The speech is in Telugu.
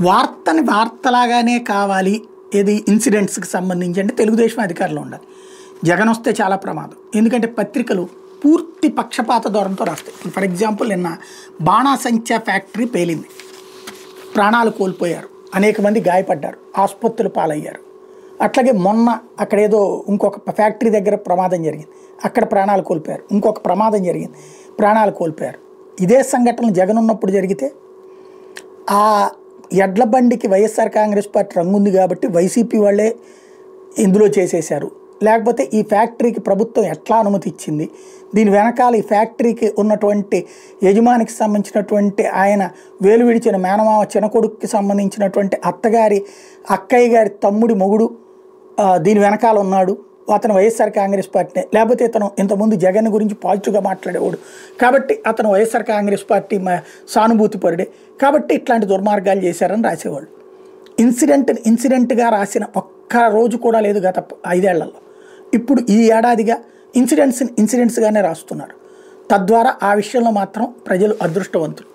వార్తని వార్తలాగానే కావాలి. ఏది ఇన్సిడెంట్స్కి సంబంధించి అంటే తెలుగుదేశం అధికారంలో ఉండాలి. జగన్ వస్తే చాలా ప్రమాదం. ఎందుకంటే పత్రికలు పూర్తి పక్షపాత ధోరణితో రాస్తాయి. ఫర్ ఎగ్జాంపుల్ నిన్న బాణాసంచా ఫ్యాక్టరీ పేలింది, ప్రాణాలు కోల్పోయారు, అనేక మంది గాయపడ్డారు, ఆసుపత్రులు పాలయ్యారు. అట్లాగే మొన్న అక్కడ ఏదో ఇంకొక ఫ్యాక్టరీ దగ్గర ప్రమాదం జరిగింది, అక్కడ ప్రాణాలు కోల్పోయారు. ఇంకొక ప్రమాదం జరిగింది, ప్రాణాలు కోల్పోయారు. ఇదే సంఘటనలు జగన్ ఉన్నప్పుడు జరిగితే ఆ ఎడ్ల బండికి వైఎస్ఆర్ కాంగ్రెస్ పార్టీ రంగుంది కాబట్టి వైసీపీ వాళ్ళే ఇందులో చేసేశారు. లేకపోతే ఈ ఫ్యాక్టరీకి ప్రభుత్వం ఎట్లా అనుమతి ఇచ్చింది, దీని వెనకాల ఈ ఫ్యాక్టరీకి ఉన్నటువంటి యజమానికి సంబంధించినటువంటి ఆయన వేలు విడిచిన మేనమామ చిన్నకొడుకుకి సంబంధించినటువంటి అక్కయ్య గారి తమ్ముడి మొగుడు దీని వెనకాల ఉన్నాడు, అతను వైఎస్ఆర్ కాంగ్రెస్ పార్టీనే, లేకపోతే ఇతను ఇంతకుముందు జగన్ గురించి పాజిటివ్గా మాట్లాడేవాడు కాబట్టి అతను వైఎస్ఆర్ కాంగ్రెస్ పార్టీ సానుభూతి పరుడే కాబట్టి ఇట్లాంటి దుర్మార్గాలు చేశారని రాసేవాళ్ళు. ఇన్సిడెంట్గా రాసిన ఒక్క రోజు కూడా లేదు గత 5 ఏళ్లలో. ఇప్పుడు ఈ ఏడాదిగా ఇన్సిడెంట్స్గానే రాస్తున్నారు. తద్వారా ఆ విషయంలో మాత్రం ప్రజలు అదృష్టవంతులు.